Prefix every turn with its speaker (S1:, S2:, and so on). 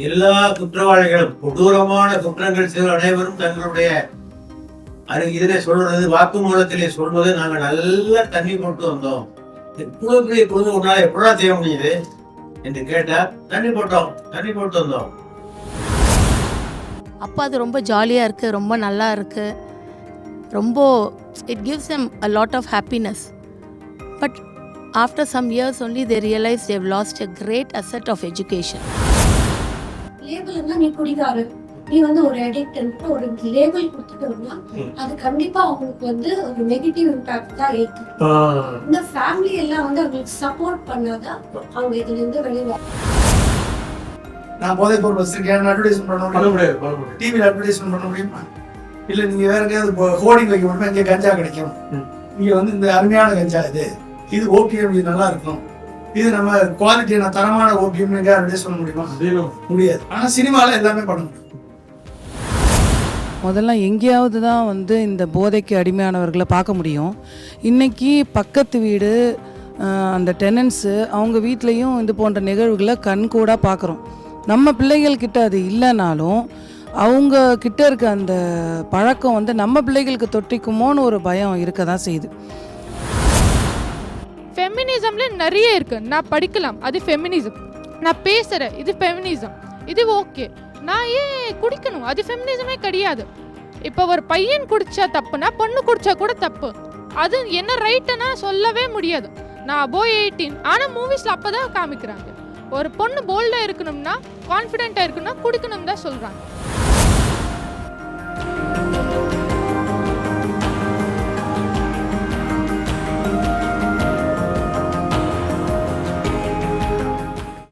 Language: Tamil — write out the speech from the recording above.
S1: எல்லா குற்றவாளிகளும் கொடூரமான குற்றங்கள் செய்த அனைவரும் தங்களுடைய இதிலே சொல்றது வாக்குமூலத்திலே சொல்வது நாங்கள் நல்லா தண்ணி போட்டு வந்தோம். இவ்வளவு பெரிய பொழுது உன்னால எப்படா செய்ய முடியுது என்று கேட்டா தண்ணி போட்டு வந்தோம்.
S2: அப்போ அது ரொம்ப ஜாலியாக இருக்குது, ரொம்ப நல்லா இருக்குது, ரொம்ப it gives them a lot of happiness. But after some years only they realize they've lost a great asset of education.
S3: லேபிள்னா நீ குடிகாரன், நீ ஒரு அடிக்ட் ஒரு லேபிள் கொடுத்துட்டோம்னா அது கண்டிப்பா அவங்களுக்கு ஒரு நெகட்டிவ் இம்பாக்ட் தான் ஏற்படும். இந்த ஃபேமிலி எல்லாம் அவங்களுக்கு சப்போர்ட் பண்ணாதான் அவங்க இதுல இருந்து வெளியே.
S4: நான் போதைப் பொருள் வச்சிருக்கேன் அட்வர்டைஸ்மெண்ட் பண்ண முடியும், டிவியில் அட்வர்டைஸ்மெண்ட் பண்ண முடியுமா? இல்ல நீங்க வேற எங்கேயாவது ஹோர்டிங் வைக்க முடியுமா? இங்கே கஞ்சா கிடைக்கும், நீங்க இந்த அருமையான கஞ்சா இது ஓபிஎம், இது நல்லா இருக்கும், இது நம்ம குவாலிட்டியான தரமான ஓபிஎம் அட்வர்டைஸ் பண்ண முடியுமா? முடியாது. ஆனா சினிமால எல்லாமே பண்ண முடியும்.
S5: முதல்ல எங்கேயாவது தான் இந்த போதைக்கு அடிமையானவர்களை பார்க்க முடியும். இன்றைக்கி பக்கத்து வீடு அந்த டெனன்ஸு அவங்க வீட்லேயும் இது போன்ற நிகழ்வுகளை கண்கூடாக பார்க்குறோம். நம்ம பிள்ளைகள்கிட்ட அது இல்லைனாலும் அவங்க கிட்ட இருக்க அந்த பழக்கம் நம்ம பிள்ளைகளுக்கு தொட்டிக்குமோன்னு ஒரு பயம் இருக்க தான் செய்யுது.
S6: ஃபெமினிசம்ல நிறைய இருக்கு, நான் படிக்கலாம், அது ஃபெமினிசம். நான் பேசுகிறேன், இது ஃபெமினிசம், இது ஓகே. நான் ஏன் குடிக்கணும்? அது ஃபெமினிசமே கிடையாது. இப்போ ஒரு பையன் குடிச்சா தப்புனா பொண்ணு குடிச்சா கூட தப்பு. அது என்ன ரைட்டுன்னா சொல்லவே முடியாது. நான் above 18, ஆனால் மூவிஸில் அப்போ தான் காமிக்கிறாங்க. ஒரு பொண்ணு போல்டாக இருக்கணும்னா, கான்ஃபிடென்ட்டாக இருக்கணும்னா குடிக்கணும் தான் சொல்கிறாங்க.